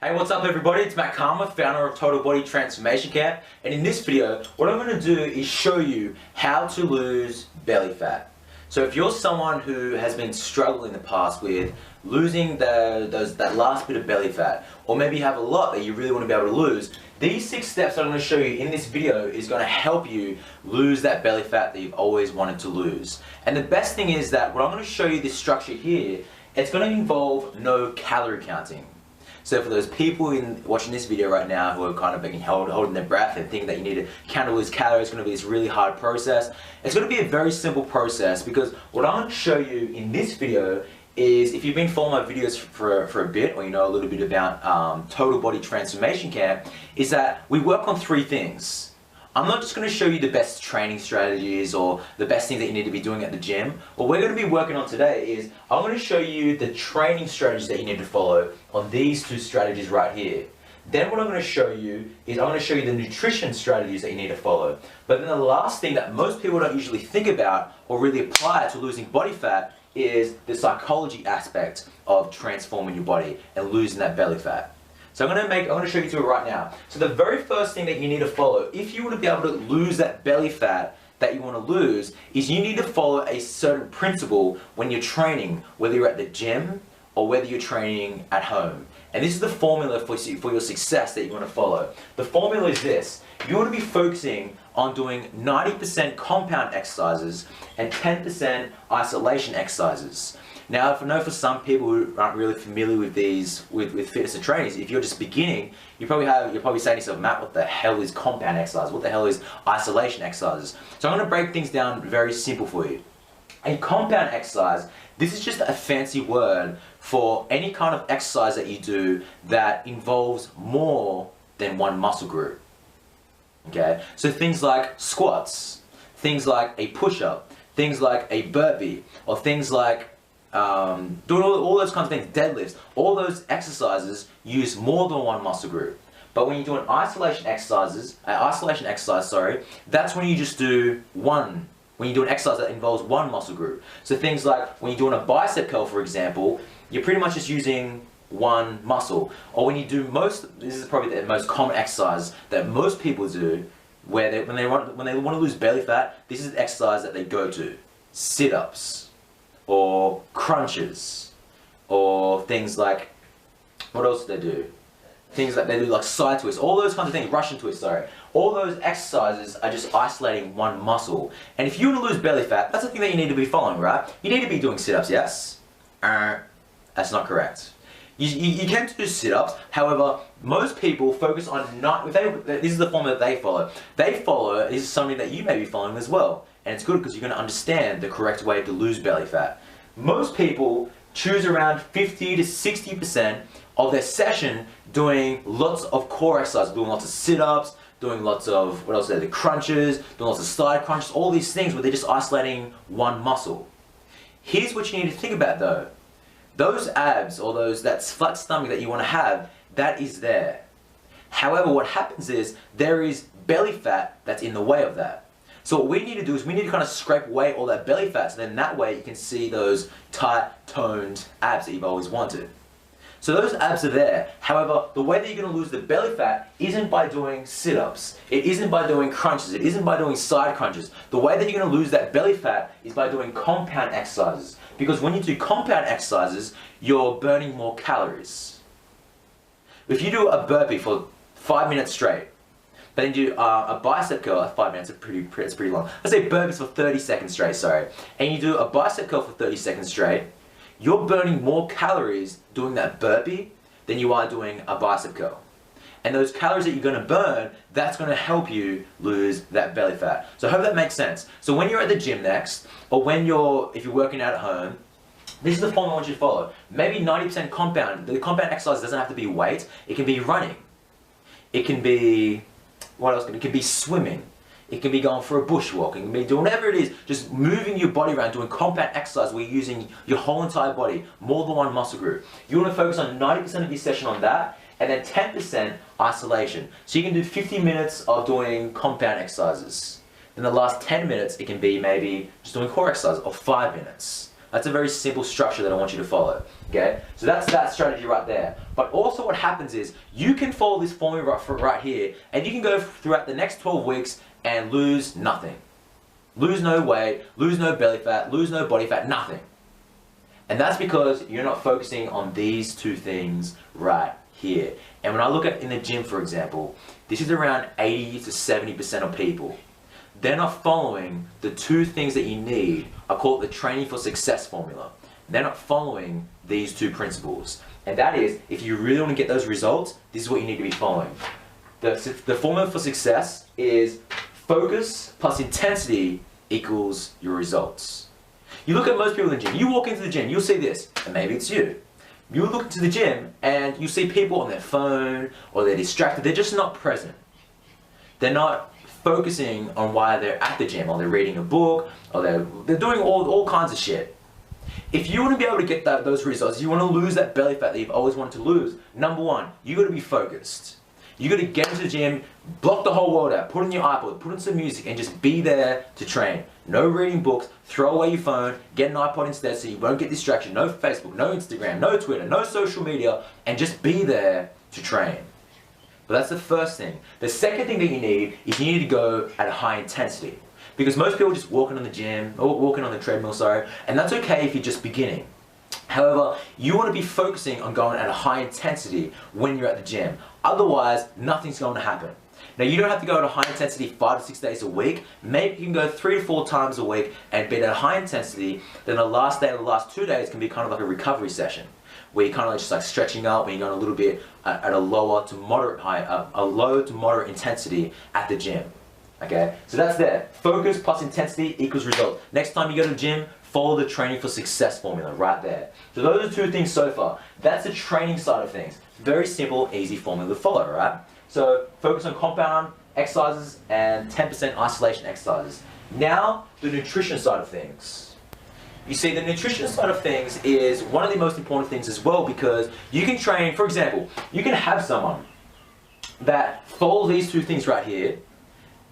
Hey, what's up everybody? It's Matt Karma, founder of Total Body Transformation Camp, and in this video, what I'm going to do is show you how to lose belly fat. So if you're someone who has been struggling in the past with losing that last bit of belly fat, or maybe you have a lot that you really want to be able to lose, these 6 steps I'm going to show you in this video is going to help you lose that belly fat that you've always wanted to lose. And the best thing is that what I'm going to show you, this structure here, it's going to involve no calorie counting. So for those people watching this video right now who are kind of being holding their breath and thinking that you need to count or lose calories, it's going to be this really hard process. It's going to be a very simple process, because what I'm going to show you in this video is, if you've been following my videos for a bit, or you know a little bit about Total Body Transformation Camp, is that we work on 3 things. I'm not just going to show you the best training strategies or the best things that you need to be doing at the gym. What we're going to be working on today is, I'm going to show you the training strategies that you need to follow on these 2 strategies right here. Then what I'm going to show you is, I'm going to show you the nutrition strategies that you need to follow. But then the last thing that most people don't usually think about or really apply to losing body fat is the psychology aspect of transforming your body and losing that belly fat. So I'm going to show you to it right now. So the very first thing that you need to follow, if you want to be able to lose that belly fat that you want to lose, is you need to follow a certain principle when you're training, whether you're at the gym or whether you're training at home. And this is the formula for your success that you want to follow. The formula is this: you want to be focusing on doing 90% compound exercises and 10% isolation exercises. Now, I know for some people who aren't really familiar with these, with fitness and training, if you're just beginning, you're probably saying to yourself, Matt, what the hell is compound exercise? What the hell is isolation exercises? So I'm going to break things down very simple for you. A compound exercise, this is just a fancy word for any kind of exercise that you do that involves more than one muscle group. Okay, so things like squats, things like a push-up, things like a burpee, or things like doing all those kinds of things, deadlifts, all those exercises use more than one muscle group. But when you're doing isolation exercise, that's when you just do one. When you do an exercise that involves one muscle group. So things like when you're doing a bicep curl, for example, you're pretty much just using one muscle. Or when you do this is probably the most common exercise that most people do, where when they want to lose belly fat, this is the exercise that they go to: sit-ups, or crunches, or things like, what else do they do? Things like they do like side twists, all those kinds of things, Russian twists, sorry. All those exercises are just isolating one muscle. And if you want to lose belly fat, that's the thing that you need to be following, right? You need to be doing sit-ups, yes? That's not correct. You can do sit-ups, however, most people focus on this is the formula that they follow. This is something that you may be following as well. And it's good because you're going to understand the correct way to lose belly fat. Most people choose around 50 to 60% of their session doing lots of core exercises, doing lots of sit-ups, doing lots of, what else are there, the crunches, doing lots of side crunches, all these things where they're just isolating one muscle. Here's what you need to think about though. Those abs, or that flat stomach that you want to have, that is there. However, what happens is there is belly fat that's in the way of that. So what we need to do is we need to kind of scrape away all that belly fat, so then that way you can see those tight, toned abs that you've always wanted. So those abs are there. However, the way that you're going to lose the belly fat isn't by doing sit-ups. It isn't by doing crunches. It isn't by doing side crunches. The way that you're going to lose that belly fat is by doing compound exercises. Because when you do compound exercises, you're burning more calories. If you do a burpee for 5 minutes straight, but then do a bicep curl at 5 minutes, it's pretty long. Let's say burpees for 30 seconds straight, sorry. And you do a bicep curl for 30 seconds straight, you're burning more calories doing that burpee than you are doing a bicep curl. And those calories that you're going to burn, that's going to help you lose that belly fat. So I hope that makes sense. So when you're at the gym next, or if you're working out at home, this is the formula I want you to follow. Maybe 90% compound. The compound exercise doesn't have to be weight. It can be running. It can be, what else? It can be swimming. It can be going for a bushwalk. It can be doing whatever it is, just moving your body around, doing compound exercise where you're using your whole entire body, more than one muscle group. You want to focus on 90% of your session on that, and then 10% isolation. So you can do 50 minutes of doing compound exercises. Then the last 10 minutes, it can be maybe just doing core exercise, or 5 minutes. That's a very simple structure that I want you to follow. Okay, so that's that strategy right there. But also what happens is you can follow this formula right here, and you can go throughout the next 12 weeks and lose nothing. Lose no weight, lose no belly fat, lose no body fat, nothing. And that's because you're not focusing on these two things right here. And when I look at in the gym, for example, this is around 80 to 70% of people. They're not following the two things that you need. I call it the training for success formula. They're not following these two principles. And that is, if you really want to get those results, this is what you need to be following. The formula for success is focus plus intensity equals your results. You look at most people in the gym, you walk into the gym, you'll see this, and maybe it's you. You look into the gym and you see people on their phone or they're distracted, they're just not present. They're not focusing on why they're at the gym, or they're reading a book, or they're doing all kinds of shit. If you want to be able to get those results, you want to lose that belly fat that you've always wanted to lose, number one, you got to be focused. You got to get into the gym, block the whole world out, put in your iPod, put in some music, and just be there to train. No reading books, throw away your phone, get an iPod instead so you won't get distracted. No Facebook, no Instagram, no Twitter, no social media, and just be there to train. But that's the first thing. The second thing that you need is you need to go at a high intensity. Because most people are just walking on the gym, or walking on the treadmill, sorry, and that's okay if you're just beginning. However, you want to be focusing on going at a high intensity when you're at the gym. Otherwise, nothing's going to happen. Now, you don't have to go at a high intensity 5 to 6 days a week. Maybe you can go 3 to 4 times a week and be at a high intensity. Then the last day or the last 2 days can be kind of like a recovery session, where you're kind of just like stretching out, when you're going a little bit at a low to moderate intensity at the gym. Okay, so that's there. Focus plus intensity equals result. Next time you go to the gym, follow the training for success formula right there. So those are 2 things so far. That's the training side of things. Very simple, easy formula to follow, right? So focus on compound exercises and 10% isolation exercises. Now, the nutrition side of things. You see, the nutrition side of things is one of the most important things as well, because you can train, for example, you can have someone that follows these 2 things right here,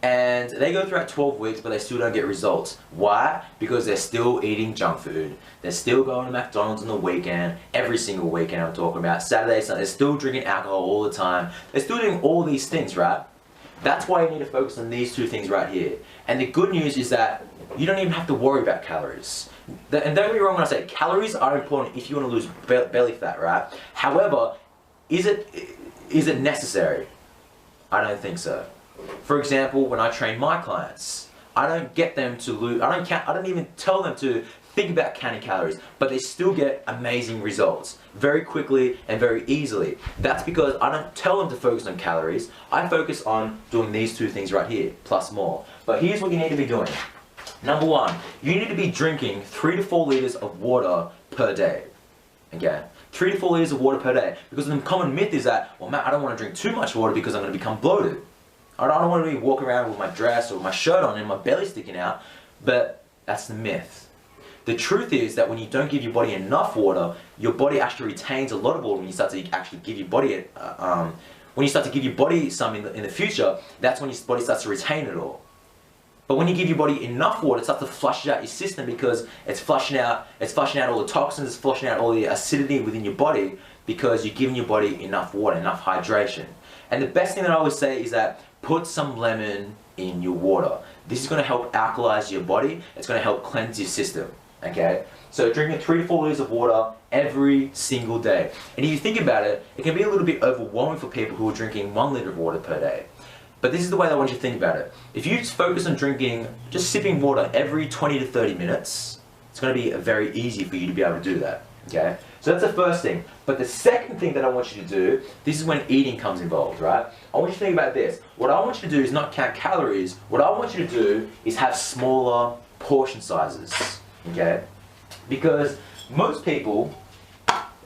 and they go throughout 12 weeks, but they still don't get results. Why? Because they're still eating junk food. They're still going to McDonald's on the weekend, every single weekend I'm talking about, Saturday, Sunday. They're still drinking alcohol all the time. They're still doing all these things, right? That's why you need to focus on these 2 things right here. And the good news is that you don't even have to worry about calories. And don't get me wrong when I say calories are important if you want to lose belly fat, right? However, is it necessary? I don't think so. For example, when I train my clients, I don't get them to lose, I don't even tell them to think about counting calories, but they still get amazing results very quickly and very easily. That's because I don't tell them to focus on calories. I focus on doing these 2 things right here, plus more. But here's what you need to be doing. Number 1, you need to be drinking 3 to 4 liters of water per day. Okay? 3 to 4 liters of water per day. Because the common myth is that, well, Matt, I don't want to drink too much water because I'm going to become bloated. I don't want to be walking around with my dress or my shirt on and my belly sticking out, but that's the myth. The truth is that when you don't give your body enough water, your body actually retains a lot of water when you start to actually give your body when you start to give your body some in the future, that's when your body starts to retain it all. But when you give your body enough water, it starts to flush out your system, because it's flushing out all the toxins, it's flushing out all the acidity within your body, because you're giving your body enough water, enough hydration. And the best thing that I always say is that put some lemon in your water. This is going to help alkalize your body. It's going to help cleanse your system. Okay? So drinking 3 to 4 liters of water every single day. And if you think about it, it can be a little bit overwhelming for people who are drinking 1 liter of water per day. But this is the way I want you to think about it. If you just focus on just sipping water every 20 to 30 minutes, it's going to be very easy for you to be able to do that. Okay? So that's the first thing. But the second thing that I want you to do, this is when eating comes involved, right? I want you to think about this. What I want you to do is not count calories. What I want you to do is have smaller portion sizes, okay? Because most people,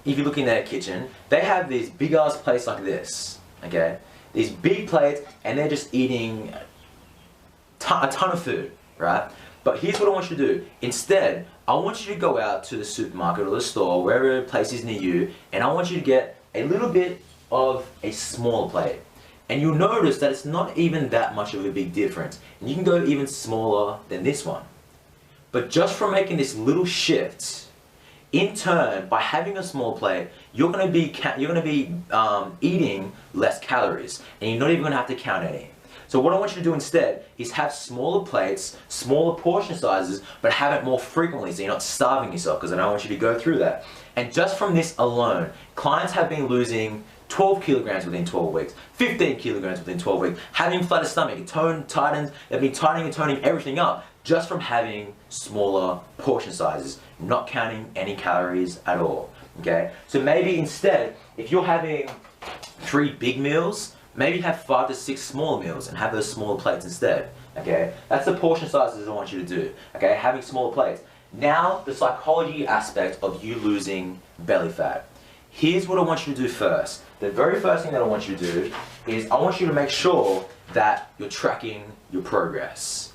if you look in their kitchen, they have these big ass plates like this, okay? These big plates, and they're just eating a ton of food, right? But here's what I want you to do. Instead, I want you to go out to the supermarket or the store, wherever place is near you, and I want you to get a little bit of a smaller plate. And you'll notice that it's not even that much of a big difference. And you can go even smaller than this one. But just from making this little shift, in turn, by having a small plate, you're gonna be eating less calories, and you're not even gonna have to count any. So what I want you to do instead is have smaller plates, smaller portion sizes, but have it more frequently so you're not starving yourself, because I don't want you to go through that. And just from this alone, clients have been losing 12 kilograms within 12 weeks, 15 kilograms within 12 weeks, having flatter stomach, tightens, they've been tightening and toning everything up just from having smaller portion sizes, not counting any calories at all, okay? So maybe instead, if you're having 3 big meals, maybe have 5 to 6 smaller meals and have those smaller plates instead, okay? That's the portion sizes I want you to do, okay? Having smaller plates. Now, the psychology aspect of you losing belly fat. Here's what I want you to do first. The very first thing that I want you to do is I want you to make sure that you're tracking your progress.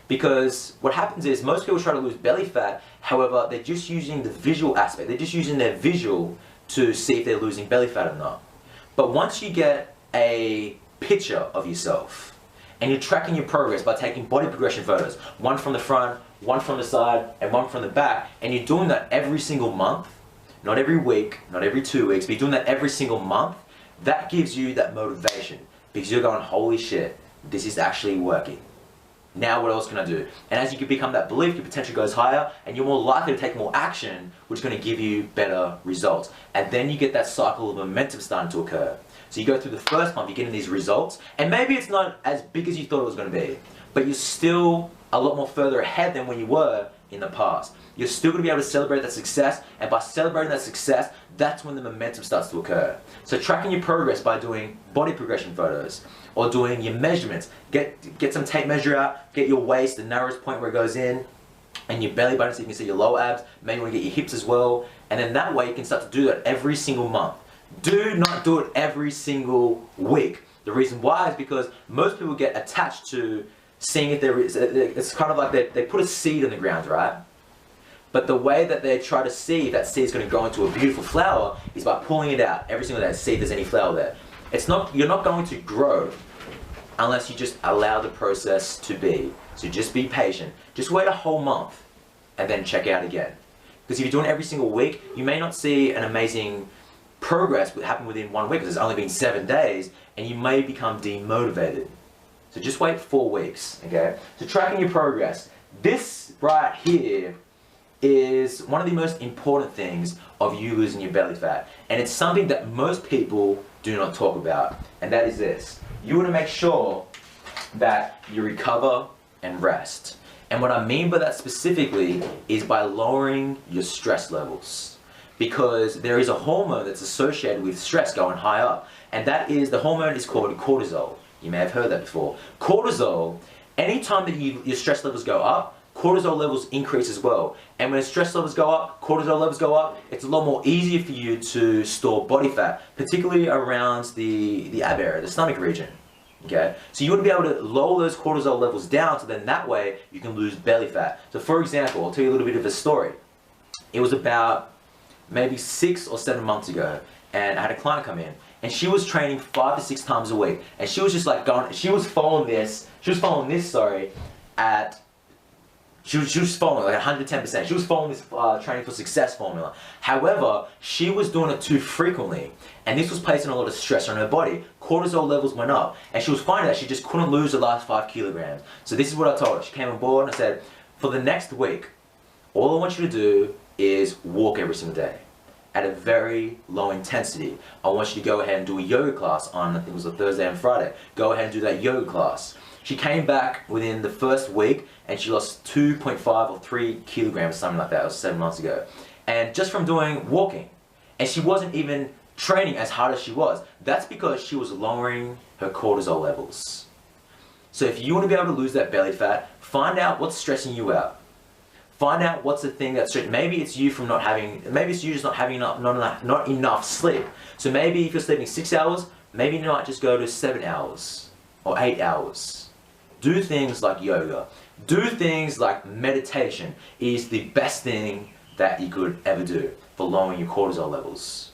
Because what happens is most people try to lose belly fat, however, they're just using the visual aspect. They're just using their visual to see if they're losing belly fat or not. But once you get a picture of yourself and you're tracking your progress by taking body progression photos, one from the front, one from the side, and one from the back, and you're doing that every single month, not every week, not every 2 weeks, but you're doing that every single month, that gives you that motivation because you're going, holy shit, this is actually working. Now what else can I do? And as you can become that belief, your potential goes higher and you're more likely to take more action, which is going to give you better results. And then you get that cycle of momentum starting to occur. So you go through the first month, you're getting these results, and maybe it's not as big as you thought it was going to be, but you're still a lot more further ahead than when you were in the past. You're still going to be able to celebrate that success, and by celebrating that success, that's when the momentum starts to occur. So tracking your progress by doing body progression photos, or doing your measurements. Get some tape measure out, get your waist, the narrowest point where it goes in, and your belly button so you can see your lower abs, maybe you want to get your hips as well, and then that way you can start to do that every single month. Do not do it every single week. The reason why is because most people get attached to seeing if there is, it's kind of like they put a seed in the ground, right? But the way that they try to see if that seed is going to grow into a beautiful flower is by pulling it out every single day to see if there's any flower there. You're not going to grow unless you just allow the process to be. So just be patient. Just wait a whole month and then check out again. Because if you're doing it every single week, you may not see an amazing progress happen within 1 week because it's only been 7 days, and you may become demotivated. So just wait 4 weeks, okay? So tracking your progress. This right here is one of the most important things of you losing your belly fat. And it's something that most people do not talk about. And that is this. You want to make sure that you recover and rest. And what I mean by that specifically is by lowering your stress levels. Because there is a hormone that's associated with stress going high up. And that is, the hormone is called cortisol. You may have heard that before. Cortisol, anytime that your stress levels go up, cortisol levels increase as well. And when stress levels go up, cortisol levels go up, it's a lot more easier for you to store body fat, particularly around the ab area, the stomach region. Okay? So you want to be able to lower those cortisol levels down so then that way you can lose belly fat. So for example, I'll tell you a little bit of a story. It was about maybe 6 or 7 months ago, and I had a client come in, and she was training 5 to 6 times a week, and she was just like going, she was following this, at, she was following like 110%. She was following this training for success formula. However, she was doing it too frequently, and this was placing a lot of stress on her body. Cortisol levels went up, and she was finding that she just couldn't lose the last 5 kilograms. So this is what I told her. She came on board and I said, for the next week, all I want you to do is walk every single day at a very low intensity. I want you to go ahead and do a yoga class on, I think it was a Thursday and Friday. Go ahead and do that yoga class. She came back within the first week and she lost 2.5 or 3 kilograms, something like that. It was 7 months ago. And just from doing walking. And she wasn't even training as hard as she was. That's because she was lowering her cortisol levels. So if you want to be able to lose that belly fat, find out what's stressing you out. Find out what's the thing that's, maybe it's you from not having, maybe it's you just not having not enough sleep. So maybe if you're sleeping 6 hours, maybe you might just go to 7 hours or 8 hours. Do things like yoga. Do things like meditation. It is the best thing that you could ever do for lowering your cortisol levels.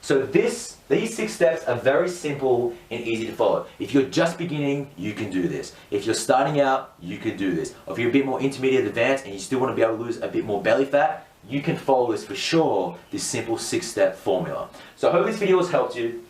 So these 6 steps are very simple and easy to follow. If you're just beginning, you can do this. If you're starting out, you can do this. Or if you're a bit more intermediate advanced and you still want to be able to lose a bit more belly fat, you can follow this for sure, this simple 6-step formula. So I hope this video has helped you.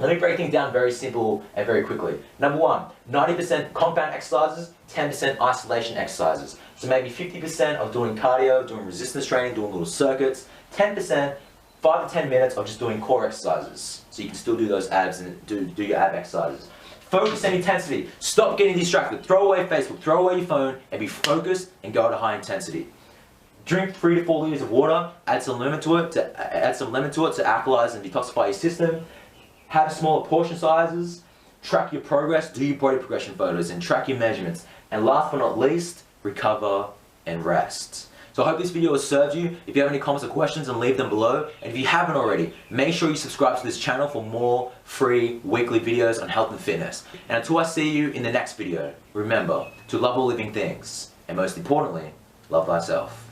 Let me break things down very simple and very quickly. Number 1, 90% compound exercises, 10% isolation exercises. So maybe 50% of doing cardio, doing resistance training, doing little circuits, 10%, 5 to 10 minutes of just doing core exercises. So you can still do those abs and do your ab exercises. Focus and intensity. Stop getting distracted. Throw away Facebook, throw away your phone, and be focused and go to high intensity. Drink 3 to 4 liters of water, add some lemon to it to alkalize and detoxify your system. Have smaller portion sizes, track your progress, do your body progression photos, and track your measurements. And last but not least, recover and rest. So I hope this video has served you. If you have any comments or questions, then leave them below. And if you haven't already, make sure you subscribe to this channel for more free weekly videos on health and fitness. And until I see you in the next video, remember to love all living things, and most importantly, love thyself.